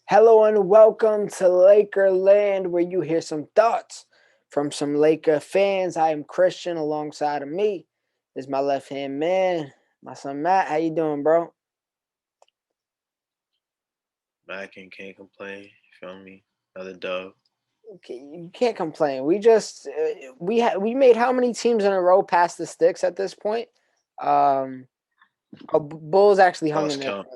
Hello and welcome to LAKERLAND, where you hear some thoughts from some Laker fans. I am Christian. Alongside of me is my left hand man, my son Matt. How you doing, bro? Mac and can't complain. You feel me? Another dub. Okay, you can't complain. We made how many teams in a row past the sticks at this point? Um, Bulls actually hung in Lost there. count.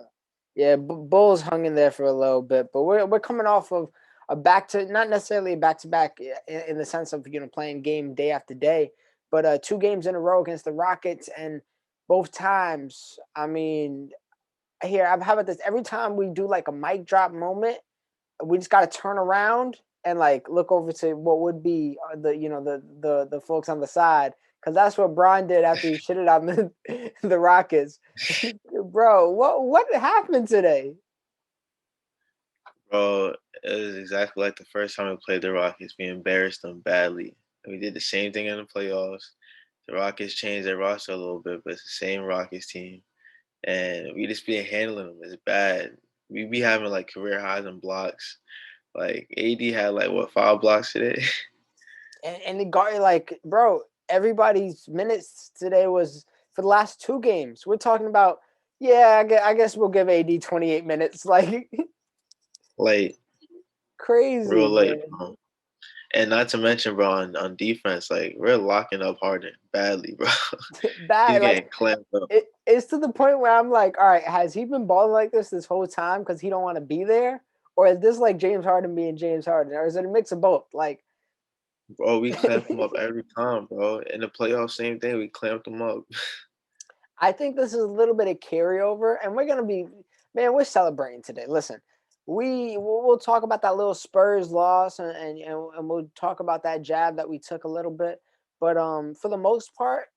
Yeah, Bulls hung in there for a little bit, but we're coming off of a back to not necessarily a back to back in the sense of playing game day after day, but two games in a row against the Rockets, and both times, I mean, how about this? Every time we do like a mic drop moment, we just got to turn around and like look over to what would be the folks on the side, because that's what Brian did after he shitted on the Rockets. Bro, what happened today? Bro, it was exactly like the first time we played the Rockets. We embarrassed them badly. And we did the same thing in the playoffs. The Rockets changed their roster a little bit, but it's the same Rockets team. And we just been handling them. It's bad. We be having like career highs in blocks. Like AD had like what 5 blocks today. And the guard, like, bro, everybody's minutes today was for the last two games. We're talking about, yeah, I guess we'll give AD 28 minutes. Like, Like crazy, real late, man. bro. And not to mention, bro, on defense, like we're locking up Harden badly, bro. He's Bad. Like, getting clamped up. it's to the point where I'm like, all right, has he been balling like this whole time because he don't want to be there? Or is this like James Harden being James Harden? Or is it a mix of both? Like, Bro, we clamp him up every time, bro. In the playoffs, same thing. We clamped him up. I think this is a little bit of carryover, and we're gonna be, man. We're celebrating today. Listen, we'll talk about that little Spurs loss, and we'll talk about that jab that we took a little bit. But for the most part,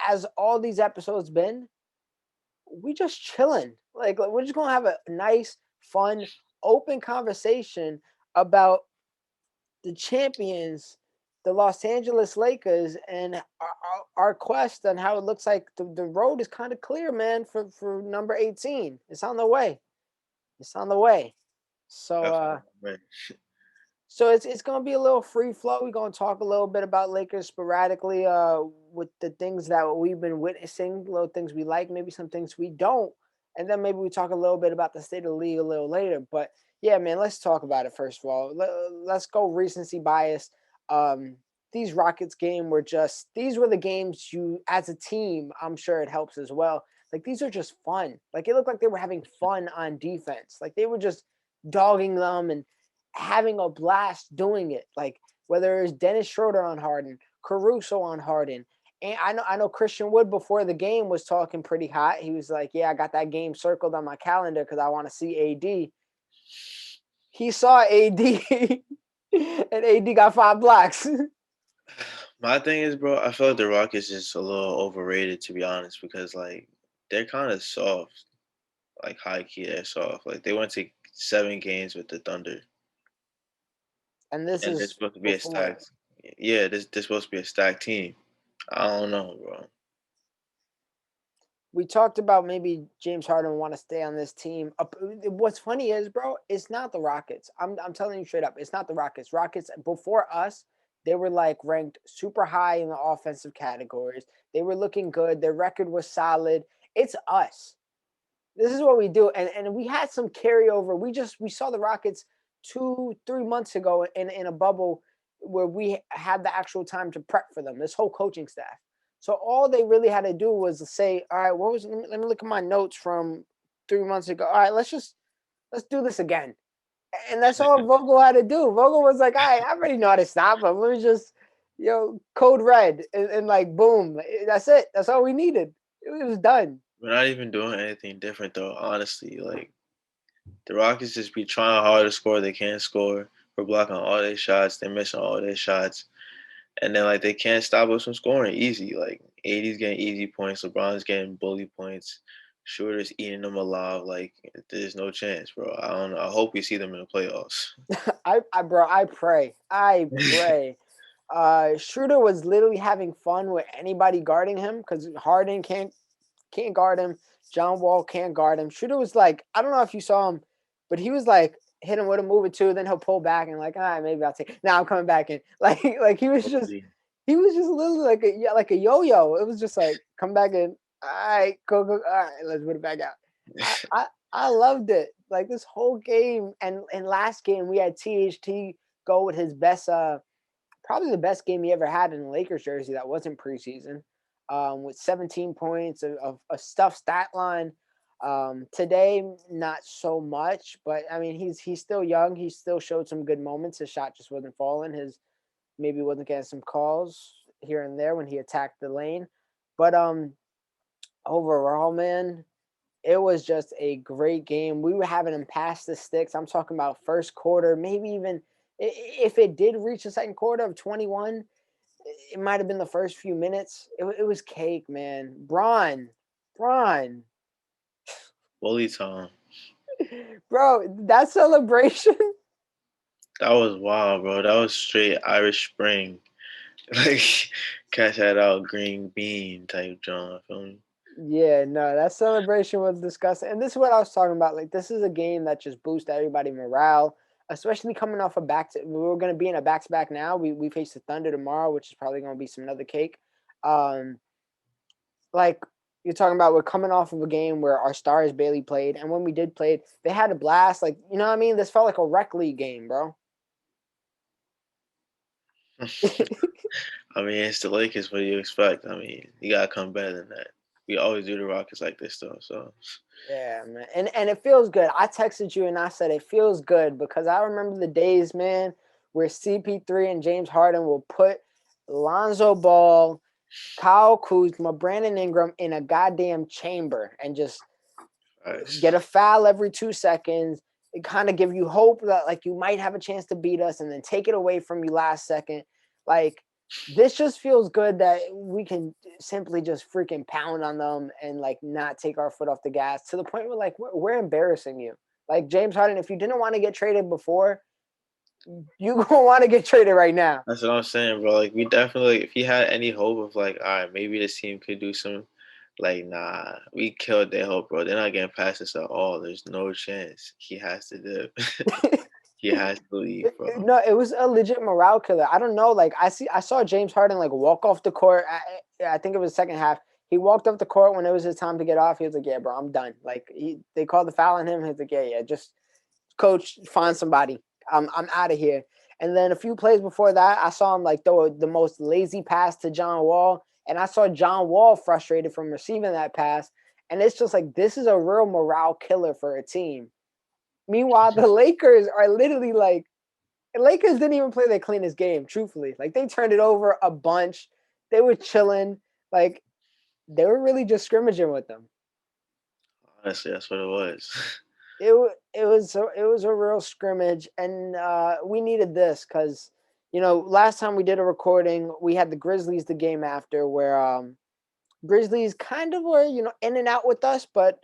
as all these episodes been, we just chilling. Like we're just gonna have a nice, fun, open conversation about the champions, the Los Angeles Lakers, and our quest and how it looks like the road is kind of clear, man, for number 18. It's on the way. It's on the way. So Definitely. Right. so it's gonna be a little free flow. We're gonna talk a little bit about Lakers sporadically, with the things that we've been witnessing, little things we like, maybe some things we don't, and then maybe we talk a little bit about the state of the league a little later. But yeah, man, let's talk about it first of all. Let's go recency bias. Um, these Rockets game were just these were the games you as a team. I'm sure it helps as well. Like these are just fun. Like it looked like they were having fun on defense. Like they were just dogging them and having a blast doing it. Like whether it's Dennis Schroeder on Harden, Caruso on Harden. And I know Christian Wood before the game was talking pretty hot. He was like, "Yeah, I got that game circled on my calendar because I want to see AD." He saw AD, and AD got 5 blocks. My thing is, bro, I feel like the Rockets is a little overrated to be honest, because like they're kind of soft, like high key, they're soft. Like they went to 7 games with the Thunder, And this and they're is supposed to be a before stacked. Yeah, this supposed to be a stacked team. I don't know, bro. we talked about maybe James Harden want to stay on this team. What's funny is, bro, it's not the Rockets. I'm telling you straight up, it's not the Rockets. Rockets before us, they were like ranked super high in the offensive categories. They were looking good. Their record was solid. It's us. This is what we do, and we had some carryover. We saw the Rockets 2 3 months ago in a bubble where we had the actual time to prep for them. This whole coaching staff. So all they really had to do was say, all right, what was let me look at my notes from 3 months ago. All right, let's do this again. And that's all Vogel had to do. Vogel was like, all right, I already know how to stop him. Let me just, code red and like boom. That's it. That's all we needed. It was done. We're not even doing anything different though. Honestly, like the Rockets just be trying hard to score. They can't score. We're blocking all their shots. They're missing all their shots. And then like they can't stop us from scoring easy. Like AD's getting easy points, LeBron's getting bully points, Shooter's eating them alive. Like there's no chance, bro. I don't know. I hope we see them in the playoffs. I pray. I pray. Schroeder was literally having fun with anybody guarding him because Harden can't guard him. John Wall can't guard him. Schroeder was like, I don't know if you saw him. but he was like hit him with a move or two, then he'll pull back and like, all right, maybe I'll take. Now I'm coming back in. Like he was just literally like a yeah, like a yo-yo. It was just like come back in. All right, go. All right, let's put it back out. I I I loved it. Like this whole game and last game we had THT go with his best probably the best game he ever had in the Lakers jersey that wasn't preseason, with 17 points of a stuffed stat line. Today, not so much, but I mean, he's still young. He still showed some good moments. His shot just wasn't falling. His maybe wasn't getting some calls here and there when he attacked the lane. But overall, man, it was just a great game. We were having him pass the sticks. I'm talking about first quarter, maybe even if it did reach the second quarter of 21, it might have been the first few minutes. It was cake, man. Braun, Bully time. bro, that celebration. That was wild, bro. That was straight Irish Spring. Like catch that out green bean type John. Feel me? Yeah, no, that celebration was disgusting. And this is what I was talking about. Like, this is a game that just boosts everybody morale, especially coming off a back to we're gonna be in a back to back now. We face the Thunder tomorrow, which is probably gonna be some another cake. Um, like you're talking about we're coming off of a game where our stars barely played, and when we did play it, they had a blast. Like, you know what I mean? This felt like a rec league game, bro. I mean, it's the Lakers. What do you expect? I mean, you gotta come better than that. We always do the Rockets like this, though. So Yeah, man. And it feels good. I texted you and I said it feels good because I remember the days, man, where CP3 and James Harden will put Lonzo Ball, Kyle Kuzma, Brandon Ingram in a goddamn chamber and just get nice. a foul every 2 seconds. It kind of give you hope that like you might have a chance to beat us and then take it away from you last second. Like this just feels good that we can simply just freaking pound on them and like not take our foot off the gas to the point where like we're embarrassing you. Like James Harden, if you didn't want to get traded before, you gonna want to get traded right now. That's what I'm saying, bro. Like we definitely, if he had any hope of like, all right, maybe this team could do some, like, nah, we killed their hope, bro. They're not getting past us at all. There's no chance. He has to do. He has to leave, bro. No, it was a legit morale killer. I don't know. Like I saw James Harden like walk off the court. I think it was the second half. He walked off the court when it was his time to get off. He was like, "Yeah, bro, I'm done." Like they called the foul on him. He was like, "Yeah, just coach, find somebody. I'm out of here." And then a few plays before that, I saw him like throw the most lazy pass to John Wall, and I saw John Wall frustrated from receiving that pass. And it's just like this is a real morale killer for a team. Meanwhile, the Lakers are literally like Lakers didn't even play their cleanest game, truthfully. Like they turned it over a bunch. They were chilling. Like they were really just scrimmaging with them. Honestly, that's what it was. It was a real scrimmage, and we needed this because last time we did a recording, we had the Grizzlies the game after where Grizzlies kind of were in and out with us, but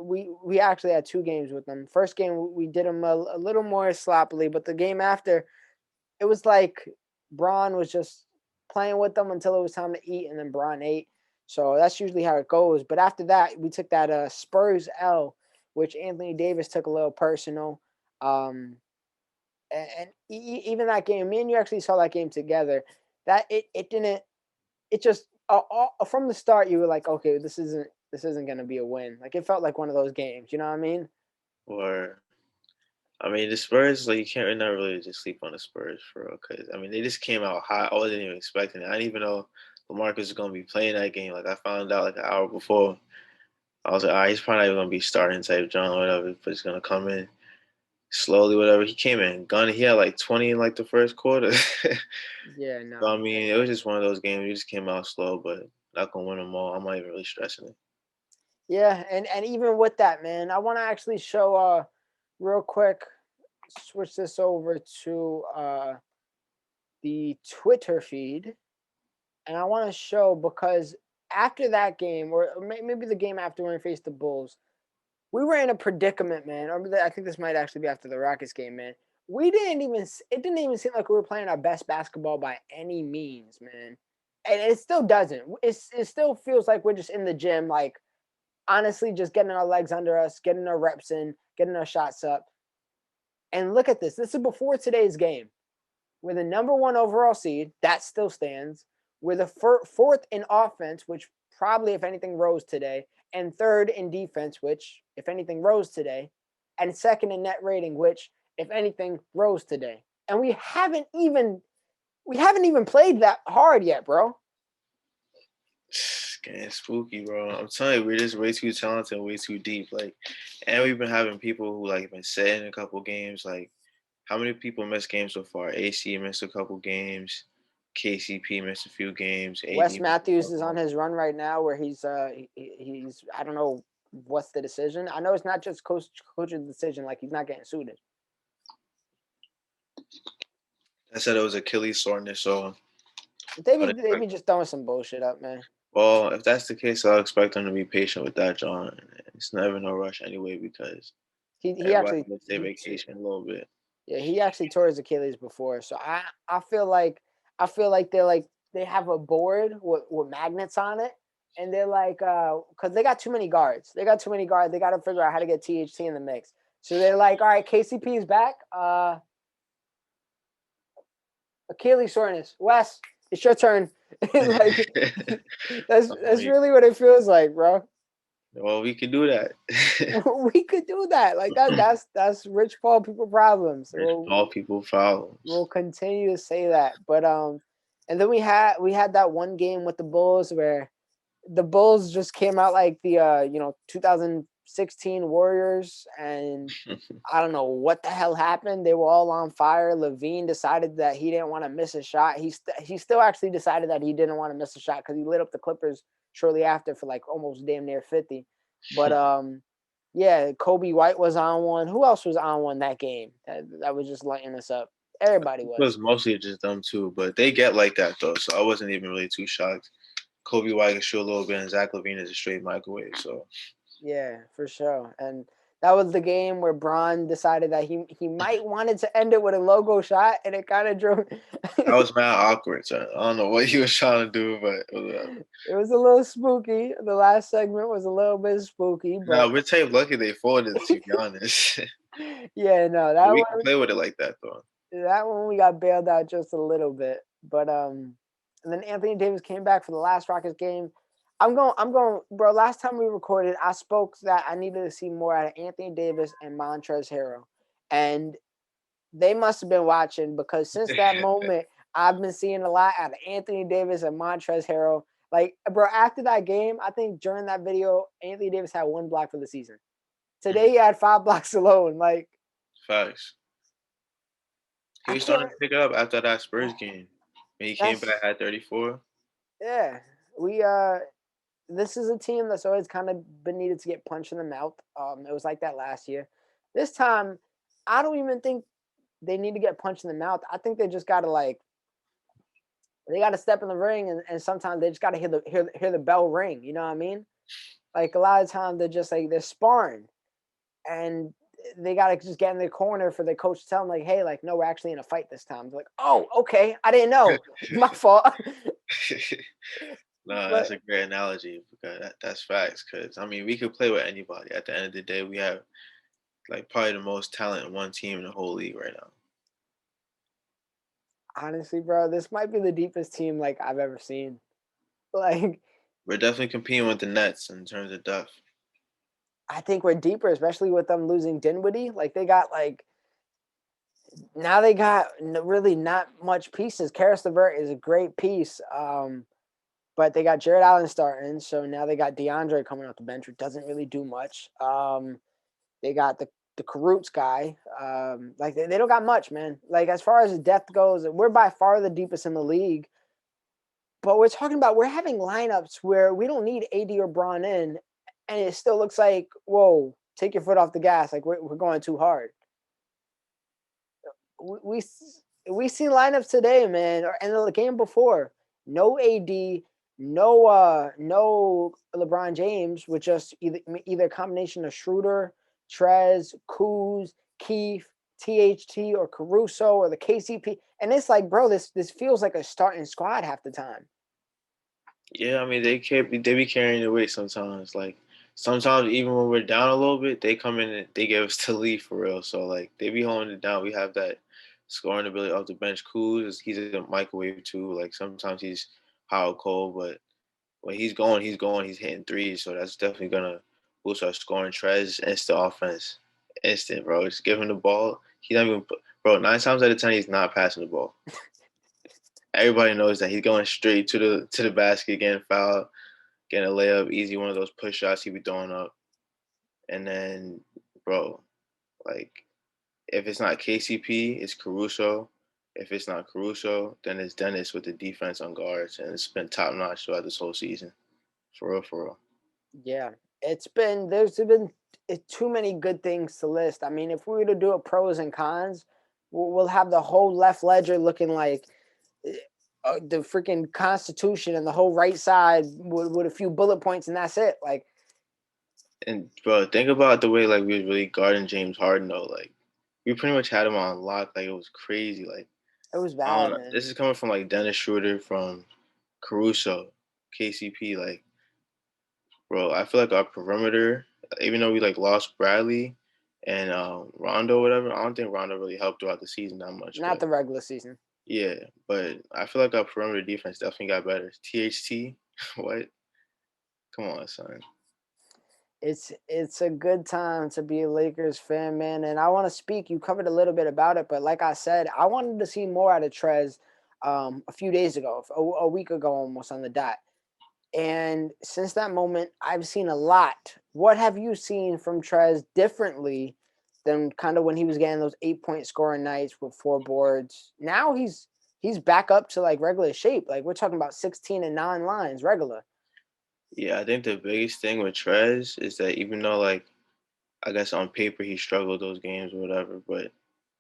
we actually had two games with them. First game we did them a little more sloppily, but the game after it was like Braun was just playing with them until it was time to eat, and then Braun ate. So that's usually how it goes. But after that, we took that Spurs L, which Anthony Davis took a little personal. Um, even that game, me and you actually saw that game together. That it didn't. It just from the start you were like, okay, this isn't gonna be a win. Like it felt like one of those games. You know what I mean? Or I mean, the Spurs, like you can't not really just sleep on the Spurs for real, because I mean they just came out hot. I wasn't even expecting it. I didn't even know LaMarcus was gonna be playing that game. Like I found out like an hour before. I was like, all right, he's probably not even gonna be starting type John or whatever, but he's gonna come in slowly, whatever. He came in gun. He had like 20 in like the first quarter. Yeah, So no. I mean, it was just one of those games. We just came out slow, but not gonna win them all. I'm not even really stressing it. Yeah, and even with that, man, I want to actually show real quick switch this over to the Twitter feed, and I want to show because after that game, or maybe the game after when we faced the Bulls, we were in a predicament, man. Or I think this might actually be after the Rockets game, man. It didn't even seem like we were playing our best basketball by any means, man. And it still doesn't. It still feels like we're just in the gym, like honestly, just getting our legs under us, getting our reps in, getting our shots up. And look at this. This is before today's game. We're the number one overall seed. That still stands. We're the fourth in offense, which probably, if anything, rose today. And third in defense, which, if anything, rose today. And second in net rating, which, if anything, rose today. And we haven't even played that hard yet, bro. It's getting spooky, bro. I'm telling you, we're just way too talented, way too deep. Like, and we've been having people who like been sitting a couple games. Like, how many people missed games so far? AC missed a couple games. KCP missed a few games. Wes AD missed a Matthews is on couple. his run right now, where he's I don't know what's the decision. I know it's not just coach's decision. Like he's not getting suited. I said it was Achilles soreness, so They I be would they expect. be just throwing some bullshit up, man. Well, if that's the case, I'll expect them to be patient with that, John. It's never no rush anyway because He everybody actually needs to take vacation a little bit. yeah, he actually tore his Achilles before. So I feel like they have a board with magnets on it, and they're like because they got too many guards. They got too many guards. They got to figure out how to get THT in the mix. So they're like, all right, KCP is back. Achilles soreness. Wes, it's your turn. Like that's Like, really what it feels like, bro. well, we can do that. We could do that. Like that's rich Paul people problems. There's all people We'll problems. continue to say that. But and then we had that one game with the Bulls where the Bulls just came out like the 2016 Warriors, and I don't know what the hell happened. They were all on fire. Levine decided that he didn't want to miss a shot. He still actually decided that he didn't want to miss a shot because he lit up the Clippers shortly after for like almost damn near 50. But yeah, Kobe White was on one. Who else was on one that game that was just lighting us up? Everybody It was. was mostly just them too, but they get like that though, so I wasn't even really too shocked. Kobe White can shoot a little bit, and Zach Levine is a straight microwave. So Yeah, for sure. And that was the game where Braun decided that he might wanted to end it with a logo shot, and it kind of drove. that was mad awkward. So I don't know what he was trying to do, but It was a little spooky. The last segment was a little bit spooky, no, but we're tape lucky they folded. To be honest, yeah, no, but we can play with it like that though. that one we got bailed out just a little bit. But and then Anthony Davis came back for the last Rockets game. I'm going, bro. Last time we recorded, I spoke that I needed to see more out of Anthony Davis and Montrezl Harrell, and they must have been watching because since that moment, I've been seeing a lot out of Anthony Davis and Montrezl Harrell. Like, bro, after that game, I think during that video, Anthony Davis had 1 block for the season. Today, he had 5 blocks alone. Like, Facts. He I was starting can't. to pick it up after that Spurs game. When he came back That's at 34. yeah. We this is a team that's always kind of been needed to get punched in the mouth. It was like that last year. This time, I don't even think they need to get punched in the mouth. I think they just gotta they gotta step in the ring, and sometimes they just gotta hear the bell ring. You know what I mean? Like a lot of times they're just like they're sparring, and they gotta just get in their corner for their coach to tell them like, hey, like no, we're actually in a fight this time. They're like, oh, okay, I didn't know, my fault. No, But that's a great analogy because that's facts. Because I mean, we could play with anybody. At the end of the day, we have like probably the most talent in one team in the whole league right now. honestly, bro, this might be the deepest team like I've ever seen. Like We're definitely competing with the Nets in terms of depth. I think we're deeper, especially with them losing Dinwiddie. Like they got like now they got really not much pieces. Karis LeVert is a great piece, but they got Jared Allen starting, so now they got DeAndre coming off the bench, which doesn't really do much. They got the Karoots guy. Like they don't got much, man. Like as far as the depth goes, we're by far the deepest in the league. But we're talking about we're having lineups where we don't need AD or Braun in, and it still looks like whoa, take your foot off the gas. Like we're going too hard. We we, we seen lineups today, man, and the game before. No AD, no LeBron James, with just either a combination of Schroeder, Trez, Kuz, Keith, THT, or Caruso, or the KCP. And it's like, bro, this feels like a starting squad half the time. Yeah, I mean they be carrying the weight sometimes. Like sometimes even when we're down a little bit, they come in and they give us the lead for real. So like they be holding it down. We have that scoring ability off the bench. Kuz, he's a microwave too. Like sometimes he's hot or cold, but when he's going, he's going. He's hitting threes, so that's definitely gonna boost our scoring. Trez, instant offense, instant, bro. Just give him the ball. He's not even, bro. 9 times out of 10, he's not passing the ball. Everybody knows that he's going straight to the basket, getting fouled, getting a layup, easy one of those push shots he be throwing up. And then, bro, like if it's not KCP, it's Caruso. If it's not Caruso, then it's Dennis with the defense on guards, and it's been top notch throughout this whole season. For real, for real. Yeah, there's been too many good things to list. I mean, if we were to do a pros and cons, we'll have the whole left ledger looking like eh, the freaking Constitution, and the whole right side with a few bullet points, and that's it. Like And bro, think about the way like we was really guarding James Harden though. Like we pretty much had him on lock. Like it was crazy. Like it was I don't bad, know. man. This is coming from like Dennis Schroeder, from Caruso, KCP. Like bro, I feel like our perimeter, even though we like lost Bradley and Rondo, whatever. I don't think Rondo really helped throughout the season that much. Not But the regular season. yeah, but I feel like our perimeter defense definitely got better. THT, what? Come on, son. It's a good time to be a Lakers fan, man. And I want to speak. You covered a little bit about it, but like I said, I wanted to see more out of Trez a few days ago, a week ago, almost on the dot. And since that moment, I've seen a lot. What have you seen from Trez differently than kind of when he was getting those 8 point scoring nights with 4 boards? Now he's back up to like regular shape. Like we're talking about 16 and 9 lines regular. Yeah, I think the biggest thing with Trez is that even though like I guess on paper he struggled those games or whatever, but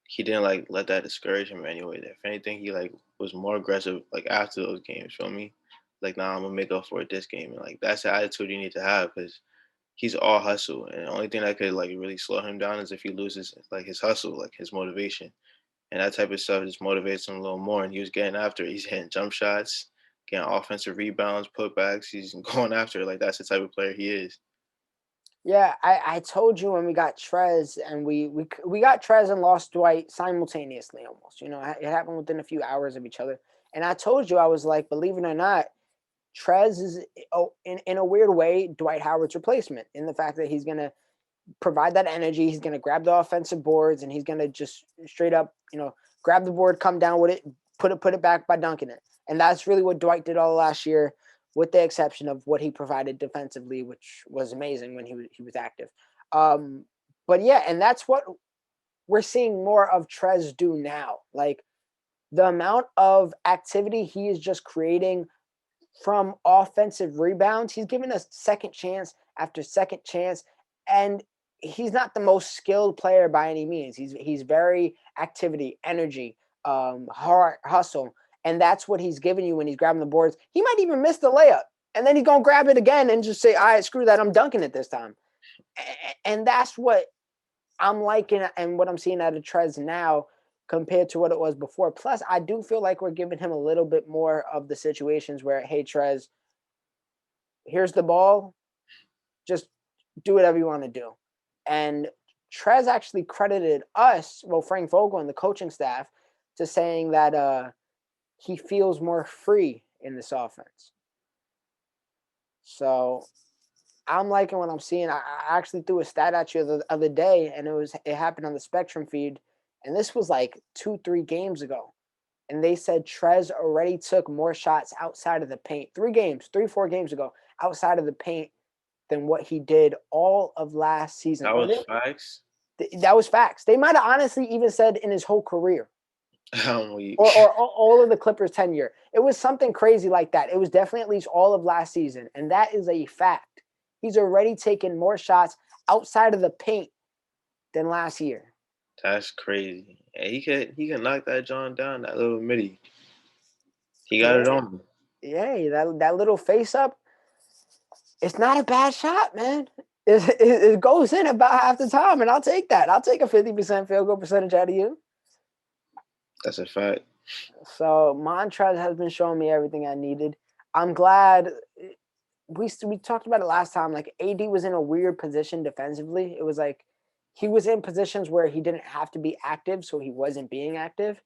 he didn't like let that discourage him anyway. If anything, he like was more aggressive like after those games. Feel me? Like, nah, I'm gonna make up for it this game, and like that's the attitude you need to have because he's all hustle, and the only thing that could like really slow him down is if he loses like his hustle, like his motivation, and that type of stuff just motivates him a little more. And he was getting after it. He's hitting jump shots, getting offensive rebounds, putbacks. He's going after it. Like that's the type of player he is. Yeah, I told you when we got Trez, and we got Trez and lost Dwight simultaneously almost. You know, it happened within a few hours of each other. And I told you, I was like, believe it or not, Trez is, oh, in a weird way, Dwight Howard's replacement, in the fact that he's gonna provide that energy. He's gonna grab the offensive boards, and he's gonna just straight up, grab the board, come down with it, put it back by dunking it. And that's really what Dwight did all last year, with the exception of what he provided defensively, which was amazing when he was active. Um, but yeah, and that's what we're seeing more of Trez do now. Like the amount of activity he is just creating from offensive rebounds. He's giving us second chance after second chance, and he's not the most skilled player by any means. He's very activity, energy, hard hustle, and that's what he's giving you when he's grabbing the boards. He might even miss the layup, and then he's gonna grab it again and just say, "All right, screw that, I'm dunking it this time." And that's what I'm liking, and what I'm seeing out of Trez now compared to what it was before. Plus, I do feel like we're giving him a little bit more of the situations where, hey, Trez, here's the ball, just do whatever you want to do. And Trez actually credited us, well, Frank Vogel and the coaching staff, to saying that he feels more free in this offense. So I'm liking what I'm seeing. I actually threw a stat at you the other day, and it happened on the Spectrum feed, and this was like 2-3 games ago. And they said Trez already took more shots outside of the paint. 3 games, 3-4 games ago, outside of the paint than what he did all of last season. That Or was facts. that was facts. They might have honestly even said in his whole career, I'm weak. or all of the Clippers' tenure. It was something crazy like that. It was definitely at least all of last season, and that is a fact. He's already taken more shots outside of the paint than last year. That's crazy. And he could knock that John down, that little midi. He got it Yeah, on him. yeah, that little face up, it's not a bad shot, man. It goes in about half the time, and I'll take that. I'll take a 50% field goal percentage out of you. That's a fact. So Montrez has been showing me everything I needed. I'm glad we talked about it last time. Like AD was in a weird position defensively. It was like he was in positions where he didn't have to be active, so he wasn't being active.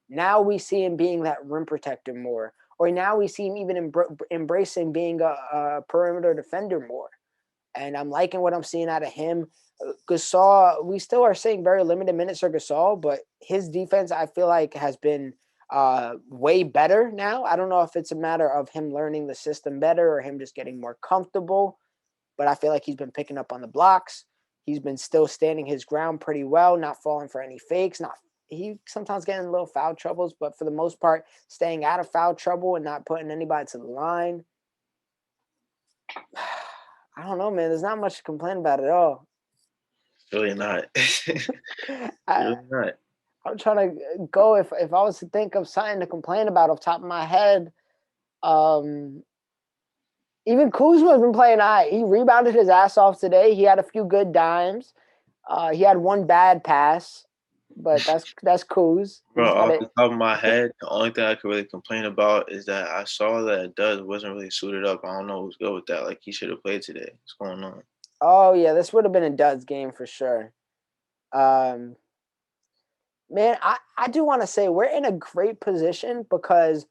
Now we see him being that rim protector more, or now we see him even embracing being a perimeter defender more. And I'm liking what I'm seeing out of him. Gasol, we still are seeing very limited minutes for Gasol, but his defense, I feel like, has been way better now. I don't know if it's a matter of him learning the system better or him just getting more comfortable, but I feel like he's been picking up on the blocks. He's been still standing his ground pretty well, not falling for any fakes, not he sometimes getting little foul troubles, but for the most part, staying out of foul trouble and not putting anybody to the line. I don't know, man. There's not much to complain about at all. Really not. I, Really not. I'm trying to go if I was to think of something to complain about off the top of my head. Um, Even Kuzma's been playing all right. He rebounded his ass off today. He had a few good dimes. He had one bad pass, but that's Kuz. He Bro, just had off it. the top of my head, the only thing I could really complain about is that I saw that Dud wasn't really suited up. I don't know what's good with that. Like he should have played today. What's going on? Oh yeah, this would have been a duds game for sure. Um, Man, I do want to say we're in a great position because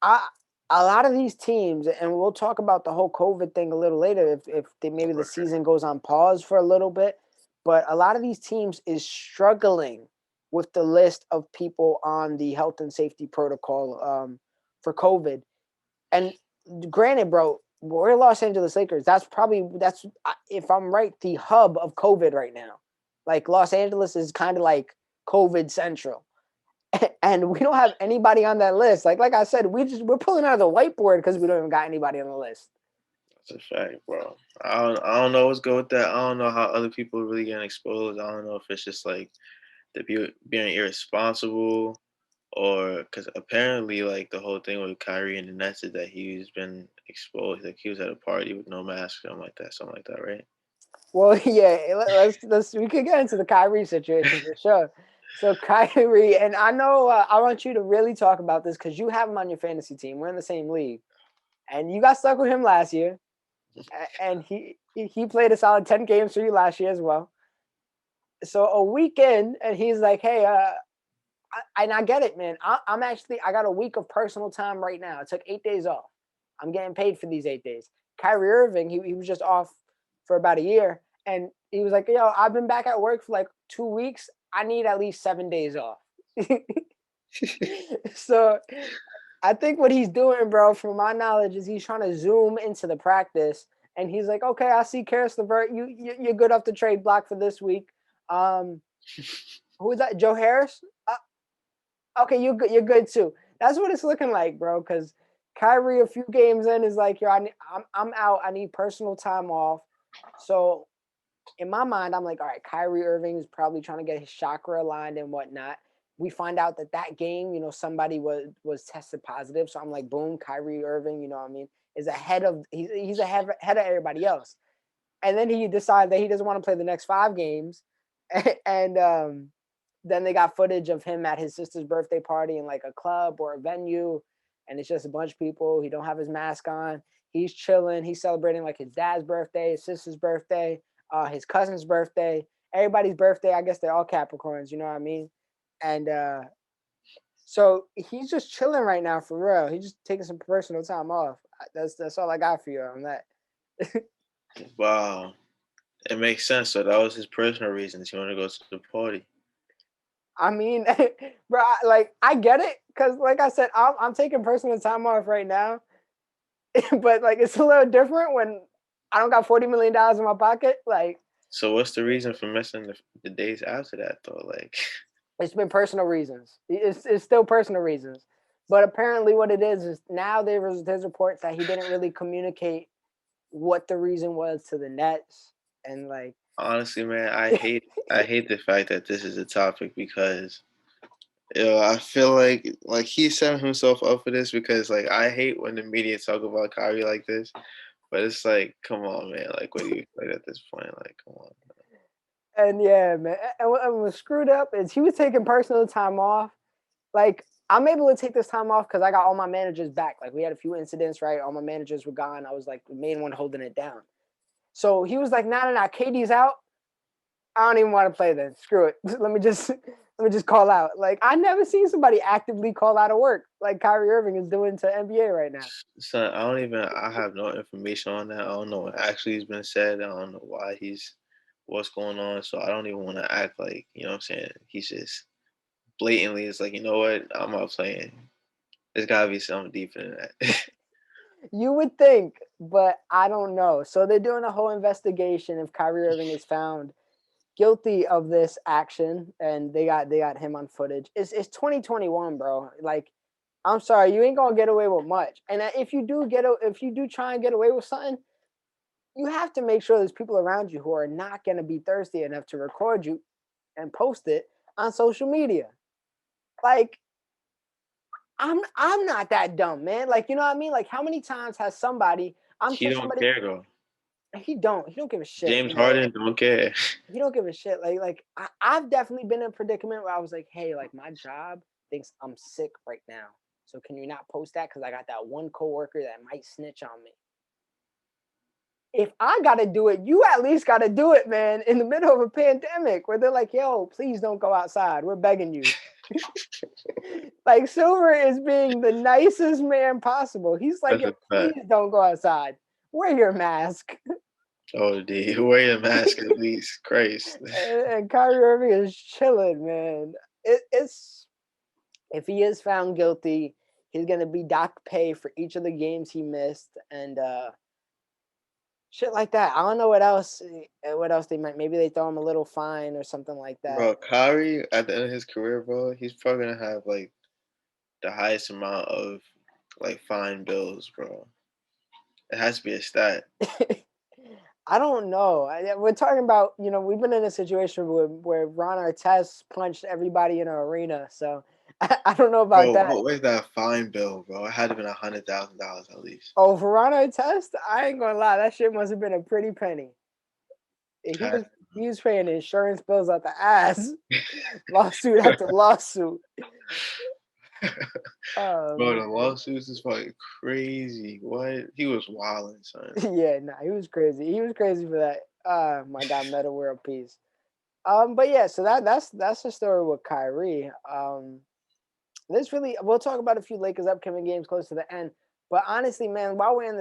I a lot of these teams, and we'll talk about the whole COVID thing a little later if maybe the Right. season goes on pause for a little bit. But a lot of these teams is struggling with the list of people on the health and safety protocol for COVID. And granted, bro, we're Los Angeles Lakers. That's if I'm right, the hub of COVID right now. Like Los Angeles is kind of like COVID central. And we don't have anybody on that list. Like I said, we're pulling out of the whiteboard because we don't even got anybody on the list. That's a fact, bro. I don't know what's good with that. I don't know how other people are really getting exposed. I don't know if it's just like being irresponsible or because apparently like the whole thing with Kyrie and the Nets is that he's been exposed. Like he was at a party with no mask, something like that, right? Well, yeah, let's we could get into the Kyrie situation for sure. So Kyrie, and I know I want you to really talk about this because you have him on your fantasy team. We're in the same league, and you got stuck with him last year, and he played a solid 10 games for you last year as well. So a weekend, and he's like, "Hey, and I get it, man. I got a week of personal time right now. I took 8 days off. I'm getting paid for these 8 days. Kyrie Irving, he was just off for about a year, and he was like, "Yo, I've been back at work for like 2 weeks. I need at least 7 days off." So I think what he's doing, bro, from my knowledge, is he's trying to zoom into the practice, and he's like, "Okay, I see Karis LeVert. You're good off the trade block for this week. Um, who is that? Joe Harris? Okay, you're good. You're good too. That's what it's looking like, bro. Because Kyrie, a few games in, is like, yo, I'm out. I need personal time off. So in my mind, I'm like, all right, Kyrie Irving is probably trying to get his chakra aligned and whatnot. We find out that game, somebody was tested positive. So I'm like, boom, Kyrie Irving, you know what I mean, is ahead of he's ahead of everybody else. And then he decided that he doesn't want to play the next 5 games, and then they got footage of him at his sister's birthday party in like a club or a venue, and it's just a bunch of people. He don't have his mask on. He's chilling. He's celebrating like his dad's birthday, his sister's birthday, his cousin's birthday, everybody's birthday. I guess they're all Capricorns. You know what I mean? And so he's just chilling right now for real. He's just taking some personal time off. That's all I got for you on that. Wow, it makes sense. So that was his personal reasons. He wanted to go to the party. I mean, bro, like I get it because, like I said, I'm taking personal time off right now, but like it's a little different when I don't got $40 million in my pocket. Like So what's the reason for missing the days after that though? Like, it's been personal reasons. It's still personal reasons, but apparently what it is now there's reports that he didn't really communicate what the reason was to the Nets, and like honestly, man, I hate the fact that this is a topic because I feel like he's setting himself up for this because like I hate when the media talk about Kyrie like this. But it's like, come on, man. Like, what do you expect at this point? Like, come on. and yeah, man, and what was screwed up is he was taking personal time off. Like I'm able to take this time off because I got all my managers back. Like we had a few incidents, right? All my managers were gone. I was like the main one holding it down. So he was like, "Nah, nah, nah. KD's out. I don't even want to play then. Screw it. Let me just call out." Like I never seen somebody actively call out of work like Kyrie Irving is doing to NBA right now. So I have no information on that. I don't know what actually has been said. I don't know why what's going on. So I don't even want to act like, you know what I'm saying? He's just blatantly, it's like, you know what? I'm not playing. There's gotta be something deeper than that. You would think, but I don't know. So they're doing a whole investigation if Kyrie Irving is found guilty of this action, and they got him on footage. It's 2021, bro. Like, I'm sorry, you ain't gonna get away with much. And if you do try and get away with something, you have to make sure there's people around you who are not gonna be thirsty enough to record you and post it on social media. Like, I'm not that dumb, man. Like, you know what I mean? Like, how many times has somebody? I'm He sure don't somebody. care though. He don't give a shit. James Harden don't care. He don't give a shit. I've definitely been in a predicament where I was like, hey, like my job thinks I'm sick right now. So can you not post that? Because I got that one coworker that might snitch on me. If I gotta do it, you at least gotta do it, man, in the middle of a pandemic where they're like, yo, please don't go outside. We're begging you. Like Silver is being the nicest man possible. He's like, That's yo, a please fact. don't go outside. Wear your mask. Oh, D, wear your mask at least. Christ. And Kyrie Irving is chilling, man. It's if he is found guilty, he's gonna be docked pay for each of the games he missed and shit like that. I don't know what else. What else they might? Maybe they throw him a little fine or something like that. Bro, Kyrie at the end of his career, bro, he's probably gonna have like the highest amount of like fine bills, bro. It has to be a stat. I don't know. We're talking about we've been in a situation where Ron Artest punched everybody in an arena, so I don't know about Bro, that. what was that fine bill, bro? It had to been $100,000 at least. Oh, for Ron Artest, I ain't gonna lie, that shit must have been a pretty penny. He Had was he was paying insurance bills out the ass, lawsuit after lawsuit. Bro, Um, the lawsuits is fucking crazy. What? He was wilding, son. yeah, nah, he was crazy. He was crazy for that. My God, Meta World Peace. But yeah, so that's the story with Kyrie. This really we'll talk about a few Lakers upcoming games close to the end. But honestly, man, while we're in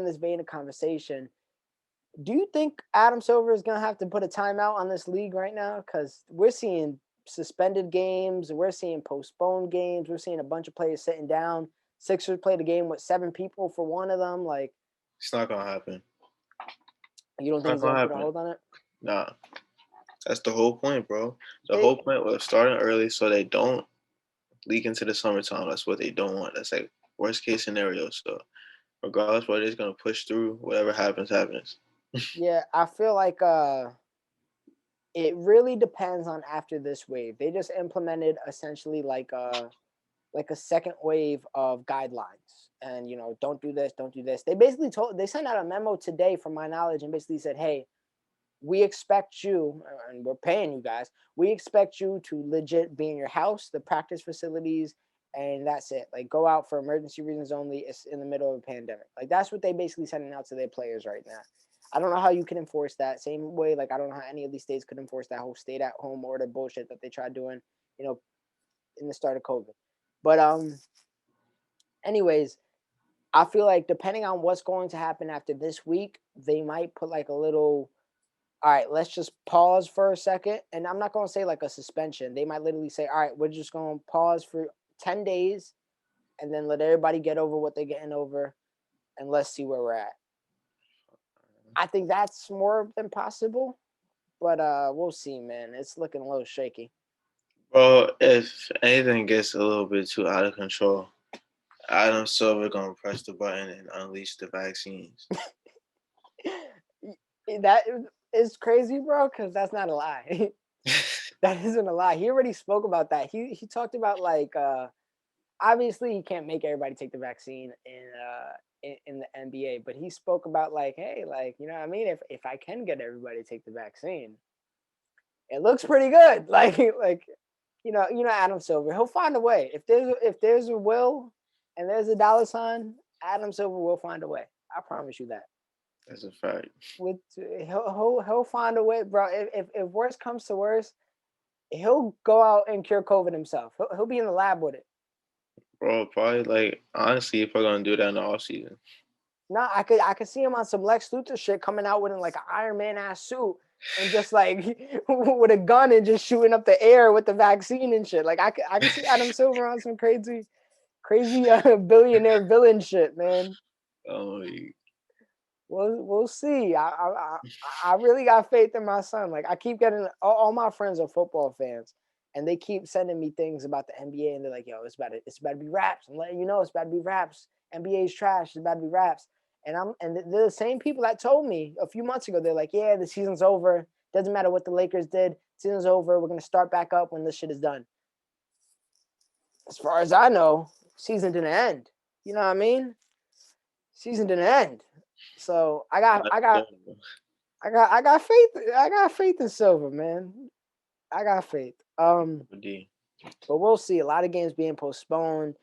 this vein of conversation, do you think Adam Silver is gonna have to put a timeout on this league right now? Because we're seeing suspended games, we're seeing postponed games, we're seeing a bunch of players sitting down. Sixers played a game with 7 people for one of them. Like, It's not gonna happen. you don't It's think not he's gonna gonna put a happen. hold on it? Nah, that's the whole point, bro. The They whole point was starting early so they don't leak into the summertime. That's what they don't want. That's like worst case scenario. So regardless, what they're just gonna push through. Whatever happens, happens. Yeah, I feel like it really depends on after this wave. They just implemented essentially like a second wave of guidelines, and don't do this, don't do this. They sent out a memo today from my knowledge and basically said, hey, we expect you, and we're paying you guys, we expect you to legit be in your house, the practice facilities, and that's it. Like, go out for emergency reasons only. It's in the middle of a pandemic. Like, that's what they basically sending out to their players right now. I don't know how you can enforce that same way. Like, I don't know how any of these states could enforce that whole stay at home order bullshit that they tried doing, you know, in the start of COVID. But anyways, I feel like depending on what's going to happen after this week, they might put like a little, all right, let's just pause for a second. And I'm not going to say like a suspension. They might literally say, all right, we're just going to pause for 10 days and then let everybody get over what they're getting over and let's see where we're at. I think that's more than possible, but we'll see, man. It's looking a little shaky. Bro, if anything gets a little bit too out of control, Adam Silver gonna press the button and unleash the vaccines. That is crazy, bro, because that's not a lie. That isn't a lie. He already spoke about that. He talked about like obviously he can't make everybody take the vaccine in the NBA, but he spoke about like, hey, like, you know what I mean? If I can get everybody to take the vaccine, it looks pretty good. Like Adam Silver. He'll find a way. If there's a will and there's a dollar sign, Adam Silver will find a way. I promise you that. That's a fact. With he'll find a way, bro. If worst comes to worst, he'll go out and cure COVID himself. He'll be in the lab with it. Bro, probably like honestly, if we're gonna do that in the off season. Nah, I could see him on some Lex Luthor shit coming out with like an Iron Man ass suit and just like with a gun and just shooting up the air with the vaccine and shit. Like I could see Adam Silver on some crazy billionaire villain shit, man. Oh, We'll see. I really got faith in my son. Like I keep getting all my friends are football fans, and they keep sending me things about the NBA, and they're like, "Yo, it's about to be raps." I'm letting you know it's about to be raps. NBA's trash. It's about to be raps. And they're the same people that told me a few months ago. They're like, "Yeah, the season's over. Doesn't matter what the Lakers did. Season's over. We're gonna start back up when this shit is done." As far as I know, season didn't end. You know what I mean? Season didn't end. So I got I got I got faith. I got faith in Silver, man. I got faith. D. But we'll see. A lot of games being postponed.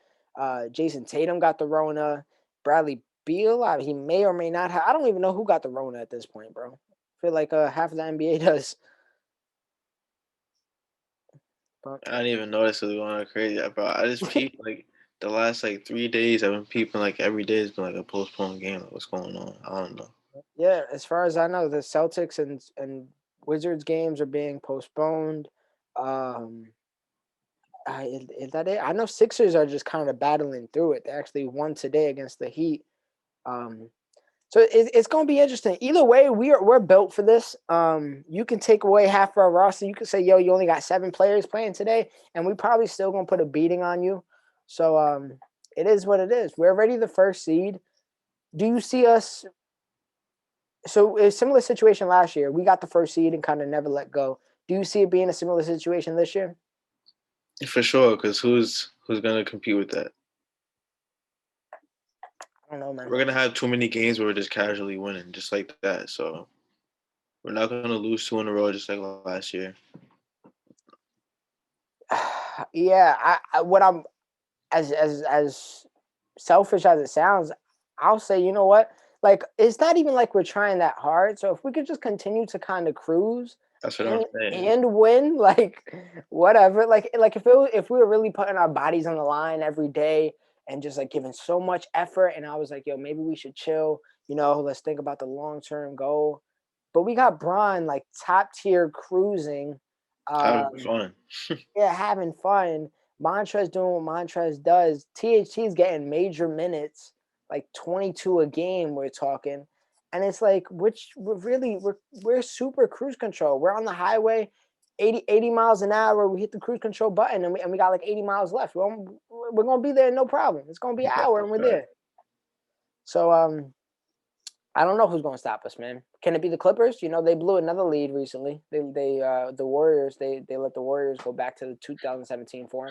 Jason Tatum got the Rona. Bradley Beal, he may or may not have. I don't even know who got the Rona at this point, bro. I feel like half of the NBA does. But I didn't even notice it was going crazy, bro. I just peeped like the last like 3 days. I've been peeping like every day has been like a postponed game. Like what's going on? I don't know. yeah, as far as I know, the Celtics and Wizards games are being postponed. Um, is that it? I know Sixers are just kind of battling through it. They actually won today against the Heat. Um, so it's going to be interesting. Either way, we're built for this. You can take away half of our roster. You can say, "Yo, you only got 7 players playing today," and we probably still going to put a beating on you. So it is what it is. We're already the first seed. Do you see us? So a similar situation last year. We got the first seed and kind of never let go. Do you see it being a similar situation this year? For sure, because who's gonna compete with that? I don't know, man. We're gonna have too many games where we're just casually winning, just like that. So we're not gonna lose two in a row, just like last year. Yeah, what I'm as selfish as it sounds, I'll say, you know what? Like it's not even like we're trying that hard. So if we could just continue to kind of cruise That's what I'm and saying. and win, like whatever. Like if we were really putting our bodies on the line every day and just like giving so much effort, and I was like, yo, maybe we should chill. Let's think about the long term goal. But we got Braun like top tier cruising. Having Um, fun. yeah, having fun. Montrez doing what Montrez does. THT is getting major minutes, like 22 a game. We're talking, and it's like which we're super cruise control. We're on the highway, 80 miles an hour. We hit the cruise control button, and we got like 80 miles left. We're gonna be there, no problem. It's gonna be an That's hour, a and we're fact. there. So I don't know who's going to stop us, man. Can it be the Clippers? They blew another lead recently. The Warriors. They let the Warriors go back to the 2017 form.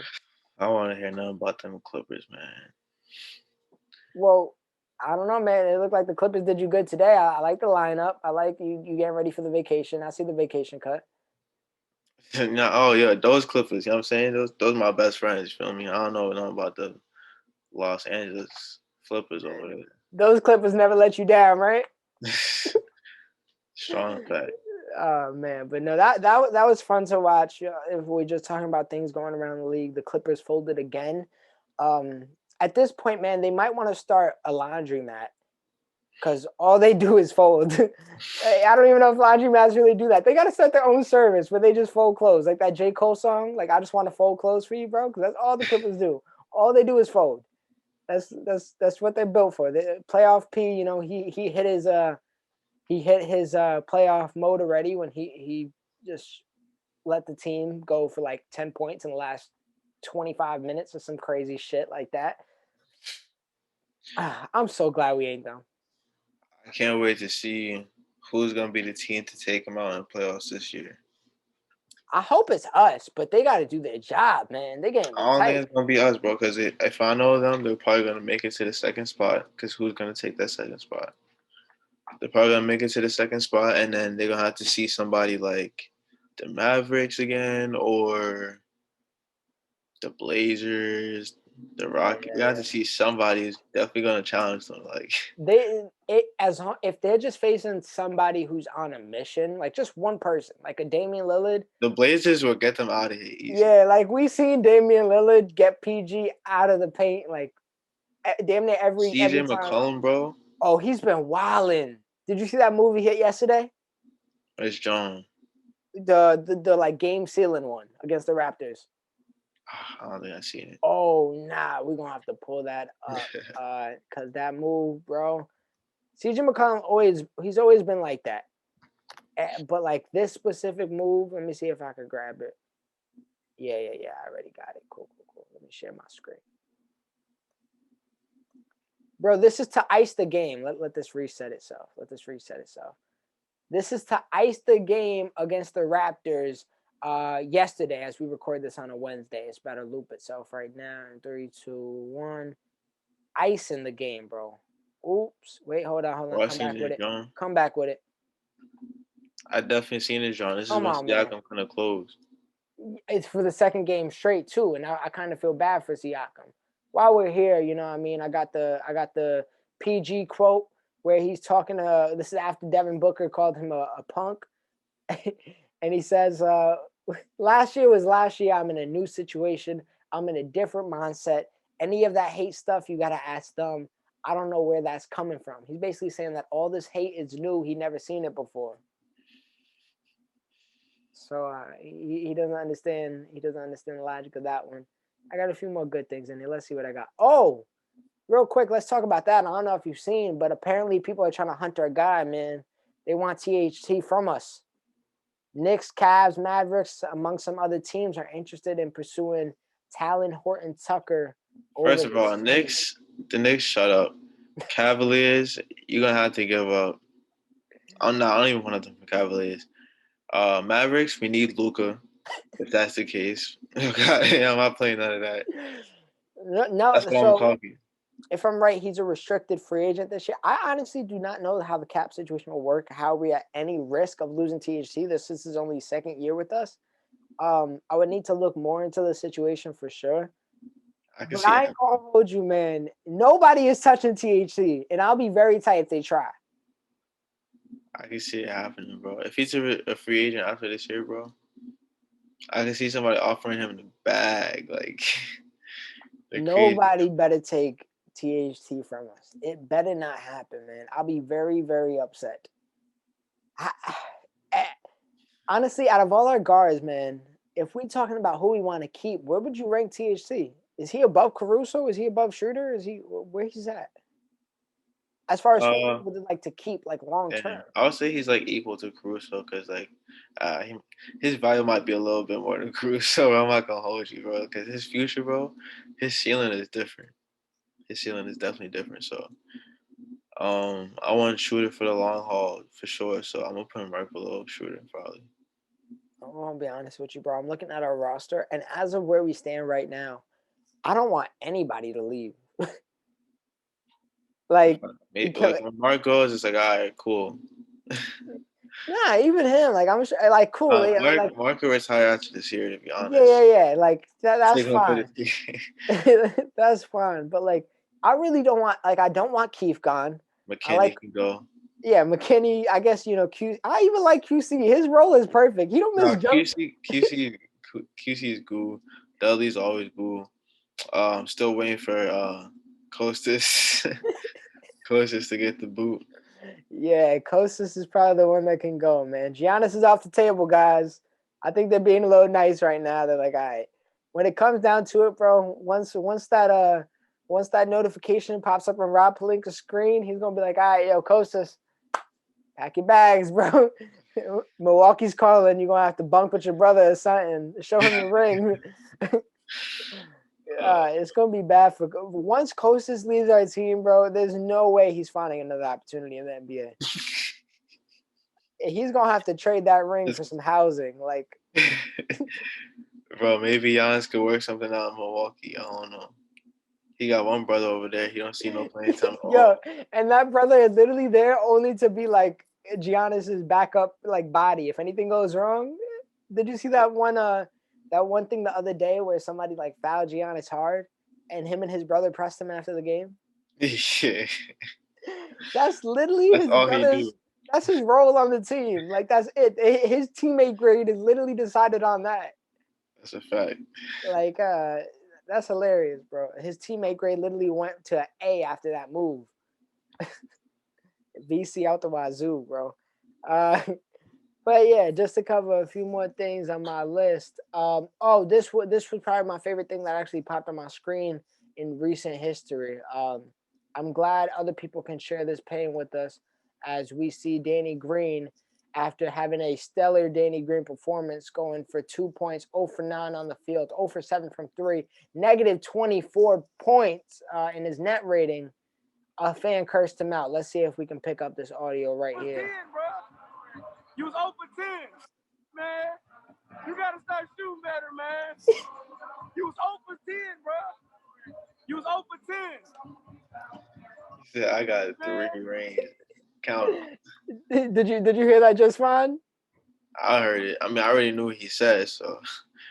I want to hear nothing about them Clippers, man. Well, I don't know, man. It looked like the Clippers did you good today. I like the lineup. I like you getting ready for the vacation. I see the vacation cut. No, oh yeah, those Clippers. You know what I'm saying? Those are my best friends. You feel me? I don't know nothing about the Los Angeles Clippers over Those Clippers never let you down, right? there. Strong fact. Oh man, but no, that was fun to watch. If we're just talking about things going around the league, the Clippers folded again. Um, at this point, man, they might want to start a laundromat because all they do is fold. I don't even know if laundromats really do that. They got to start their own service where they just fold clothes, like that J. Cole song. Like I just want to fold clothes for you, bro, because that's all the Clippers do. All they do is fold. That's what they're built for. Playoff P, he hit his playoff mode already when he just let the team go for like 10 points in the last 25 minutes or some crazy shit like that. I'm so glad we ain't them. I can't wait to see who's gonna be the team to take them out in the playoffs this year. I hope it's us, but they got to do their job, man. They're getting I don't think tight. it's gonna be us, bro. Because if I know them, they're probably gonna make it to the second spot. Because who's gonna take that second spot? They're probably gonna make it to the second spot, and then they're gonna have to see somebody like the Mavericks again, or the Blazers, the Yeah, Rockets. We yeah, have to yeah. see somebody who's definitely gonna challenge them. Like If they're just facing somebody who's on a mission, like just one person, like a Damian Lillard. the Blazers will get them out of here easy. Yeah, like we seen Damian Lillard get PG out of the paint, like damn near CJ every time. McCollum, bro, Oh, he's been wilding. Did you see that movie hit yesterday? it's John. The like game sealing one against the Raptors. I don't think I've seen Oh nah, we're gonna have to pull that up. it. Cause that move, bro. CJ McCollum he's always been like that. But like this specific move, let me see if I can grab it. Yeah, yeah, yeah. I already got it. Cool, cool, cool. Let me share my screen. Bro, this is to ice the game. Let this reset itself. Let this reset itself. This is to ice the game against the Raptors yesterday as we record this on a Wednesday. It's about to loop itself right now. In 3, 2, 1. Ice in the game, bro. Oops. Wait, hold on, hold on. Well, I Come seen back with it, it. John. Come back with it. I definitely seen it, John. This is Come when on, man. Siakam gonna close. It's for the second game straight too, and I kind of feel bad for Siakam. While we're here, you know what I mean? I got the PG quote where he's talking to this is after Devin Booker called him a punk. And he says, last year was last year. I'm in a new situation. I'm in a different mindset. Any of that hate stuff, you got to ask them. I don't know where that's coming from. He's basically saying that all this hate is new. He never seen it before. So he doesn't understand. He doesn't understand the logic of that one. I got a few more good things in here. Let's see what I got. Oh, real quick, let's talk about that. I don't know if you've seen, but apparently people are trying to hunt our guy, man. They want THT from us. Knicks, Cavs, Mavericks, among some other teams, are interested in pursuing Talon Horton Tucker over First of the all, summer. The Knicks, shut up. Cavaliers, you're gonna have to give up. I'm not. I don't even want them for Cavaliers. Mavericks, we need Luca. If that's the case, yeah, I'm not playing none of that. No, That's what I'm so talking. if I'm right, he's a restricted free agent this year. I honestly do not know how the cap situation will work, how we at any risk of losing THC. This is his only second year with us. I would need to look more into the situation for sure. I can But see it I ain't happen. gonna hold you, man. Nobody is touching THC, and I'll be very tight if they try. I can see it happening, bro. If he's a free agent after this year, bro, I can see somebody offering him the bag. Like they're crazy. Nobody better take THT from us. It better not happen, man. I'll be very, very upset. I, eh, honestly, out of all our guards, man, if we're talking about who we want to keep, where would you rank THC? Is he above Caruso? Is he above Schroeder? Is he where he's at? As far as who we Uh, would like to keep, like long and term. I would say he's like equal to Caruso because like, his value might be a little bit more than Caruso. I'm not gonna hold you, bro, because his future, bro, his ceiling is different. His ceiling is definitely different. So, I want Shooter for the long haul for sure. So I'm gonna put him right below Shooter probably. I'm gonna be honest with you, bro. I'm looking at our roster, and as of where we stand right now, I don't want anybody to leave. Like, Maybe, like when Mark goes, it's like, all right, cool. nah, even him. Like, I'm sure, like, cool. Yeah, like, Mark will retire after this year, to be yeah, yeah, honest. yeah. Like, that's Take him for fine. the team. That's fine. But like, I really don't want. Like, I don't want Keith gone. I like, McKinney can go. yeah, McKinney. I guess Q. I even like QC. His role is perfect. He don't No, miss jump. QC is cool. Dudley's always cool. Still waiting for Costas Costas to get the boot. Yeah, Kostas is probably the one that can go, man. Giannis is off the table, guys. I think they're being a little nice right now. They're like, all right. When it comes down to it, bro, once that notification pops up on Rob Pelinka's screen, he's gonna be like, all right, yo, Kostas, pack your bags, bro. Milwaukee's calling. You're gonna have to bunk with your brother or something. Show him the ring. Uh, It's gonna be bad for once Kostas leaves our team, bro. There's no way he's finding another opportunity in the NBA. He's gonna have to trade that ring for some housing. Like, bro, maybe Giannis could work something out in Milwaukee. I don't know. He got one brother over there. He don't see no playing time at yo, all. and that brother is literally there only to be like Giannis's backup, like body. If anything goes wrong, did you see that That one thing the other day where somebody like fouled Giannis hard, and him and his brother pressed him after the game. Yeah, That's literally that's his all he do. brother's. That's his role on the team. Like that's it. His teammate grade is literally decided on that. That's a fact. Like that's hilarious, bro. His teammate grade literally went to an A after that move. VC out the wazoo, bro. Uh, but yeah, just to cover a few more things on my list. Oh, this was probably my favorite thing that actually popped on my screen in recent history. I'm glad other people can share this pain with us as we see Danny Green after having a stellar Danny Green performance, going for 2 points, 0 for 9 on the field, 0 for 7 from three, negative 24 points in his net rating. A fan cursed him out. Let's see if we can pick up this audio right here. 10, bro. You was 0 for 10, man. You gotta start shooting better, man. You was 0 for 10, bro. You was 0 for 10. He said, "I got three rings. Count them." Did you hear that just fine? I heard it. I mean, I already knew what he said, so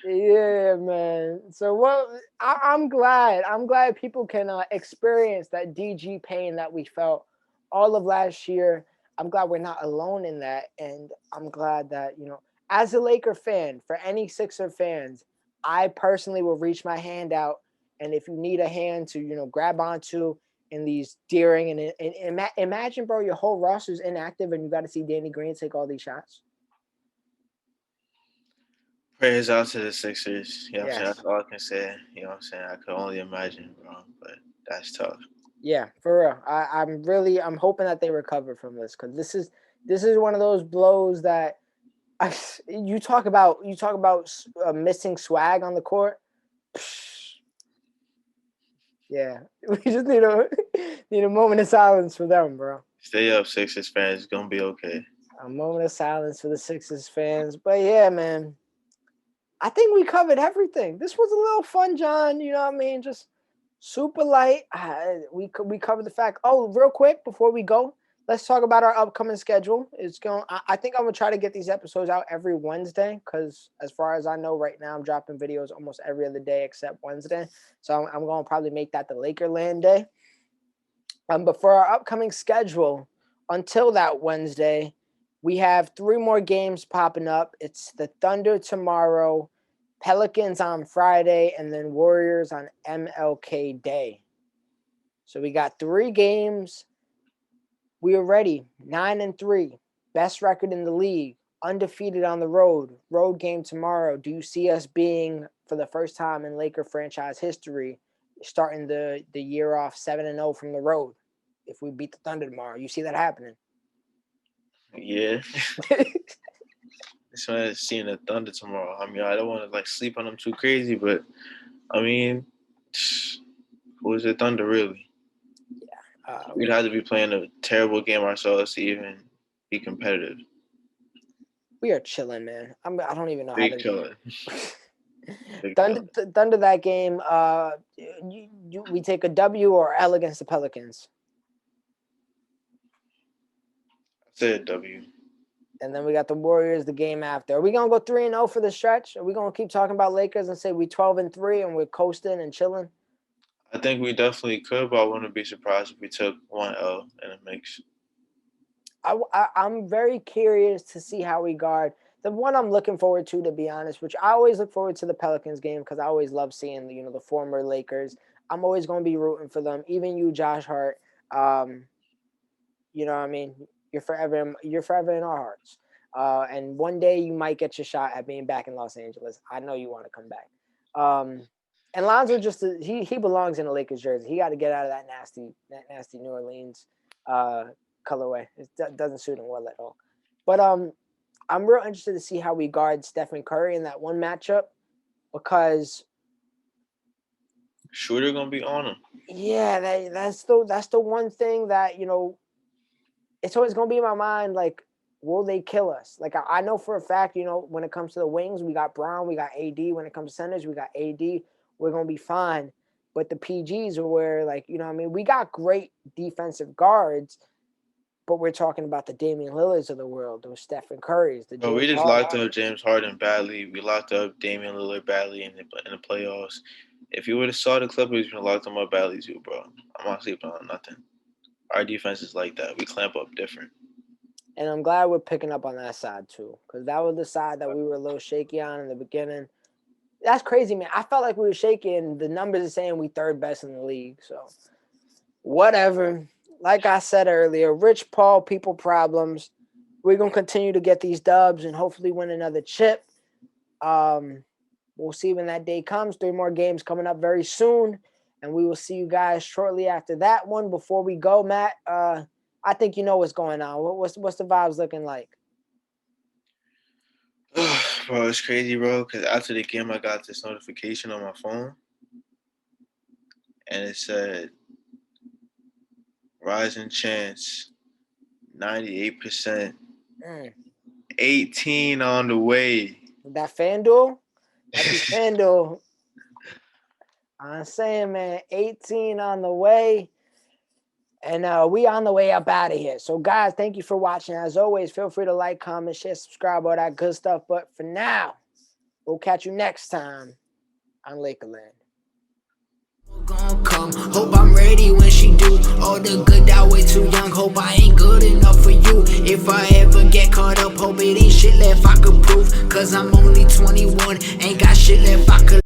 Yeah, man. So what? I'm glad. I'm glad people can experience that DG pain that we felt all of last year. I'm glad we're not alone in that, and I'm glad that as a Laker fan, for any Sixer fans, I personally will reach my hand out, and if you need a hand to grab onto in these daring and imagine, bro, your whole roster's inactive, and you got to see Danny Green take all these shots. prayers out to the Sixers. You know what I'm saying? That's Yes. all I can say. You know what I'm saying? I could only imagine, bro, but that's tough. Yeah, for real. I'm hoping that they recover from this because this is one of those blows that you talk about missing swag on the court. Yeah, we just need a moment of silence for them, bro. Stay up, Sixers fans. It's gonna be okay. A moment of silence for the Sixers fans. But yeah, man, I think we covered everything. This was a little fun, John. You know what I mean? Just super light. We covered the fact. Oh, real quick before we go, let's talk about our upcoming schedule. It's going. I think I'm gonna try to get these episodes out every Wednesday because, as far as I know, right now I'm dropping videos almost every other day except Wednesday. So I'm gonna probably make that the LAKERLAND day. But for our upcoming schedule, until that Wednesday, we have three more games popping up. It's the Thunder tomorrow, Pelicans on Friday, and then Warriors on MLK Day. So we got three games. We are ready. 9-3, best record in the league, undefeated on the road. Road game tomorrow. Do you see us being, for the first time in Laker franchise history, starting the year off 7-0 from the road? If we beat the Thunder tomorrow, you see that happening? Yeah. This man is seeing the Thunder tomorrow. I mean, I don't want to like sleep on them too crazy, but I mean, who's the Thunder really? We'd have to be playing a terrible game ourselves to even be competitive. We are chilling, man. I don't even know how Big to. chilling. Big Thunder, chilling. Thunder that game. We take a W or L against the Pelicans, I said W. and then we got the Warriors the game after. Are we gonna go 3-0 for the stretch? Are we gonna keep talking about Lakers and say we 12-3 and we're coasting and chilling? I think we definitely could, but I wouldn't be surprised if we took one L in a mix. I'm very curious to see how we guard. The one I'm looking forward to be honest, which I always look forward to the Pelicans game because I always love seeing the former Lakers. I'm always going to be rooting for them. Even you, Josh Hart. You know what I mean? You're forever in our hearts. And one day you might get your shot at being back in Los Angeles. I know you want to come back. And Lonzo he belongs in a Lakers jersey. He got to get out of that nasty New Orleans colorway. It doesn't suit him well at all. But I'm real interested to see how we guard Stephen Curry in that one matchup because Shooter gonna be on him. yeah, that's the one thing that it's always gonna be in my mind. Like, will they kill us? Like I know for a fact, when it comes to the wings, we got Brown, we got AD. When it comes to centers, we got AD. We're gonna be fine. But the PGs are where, like, what I mean, we got great defensive guards. but we're talking about the Damian Lillards of the world, those Stephen Currys, the Bro, we James just Harden. locked up James Harden badly. We locked up Damian Lillard badly in the playoffs. If you would have saw the Clippers, we would have locked them up badly too, bro. I'm not sleeping on nothing. Our defense is like that. We clamp up different. And I'm glad we're picking up on that side too, because that was the side that we were a little shaky on in the beginning. That's crazy, man. I felt like we were shaky, and the numbers are saying we third best in the league. So whatever. Like I said earlier, Rich Paul, people problems. We're gonna continue to get these dubs and hopefully win another chip. We'll see when that day comes. 3 more games coming up very soon, and we will see you guys shortly after that one. Before we go, Matt, I think you know what's going on. What's the vibes looking like? Bro, it's crazy, bro. Because after the game, I got this notification on my phone, and it said rising chance, 98%, Mm. 18 on the way. That FanDuel, that be FanDuel. I'm saying, man, 18 on the way. And we on the way up out of here. So, guys, thank you for watching. As always, feel free to like, comment, share, subscribe, all that good stuff. But for now, we'll catch you next time on Lakerland. Gonna come. Hope I'm ready when she do. All the good I way too young. Hope I ain't good enough for you. If I ever get caught up, hope it ain't shit left I could prove. Cause I'm only 21, ain't got shit left I could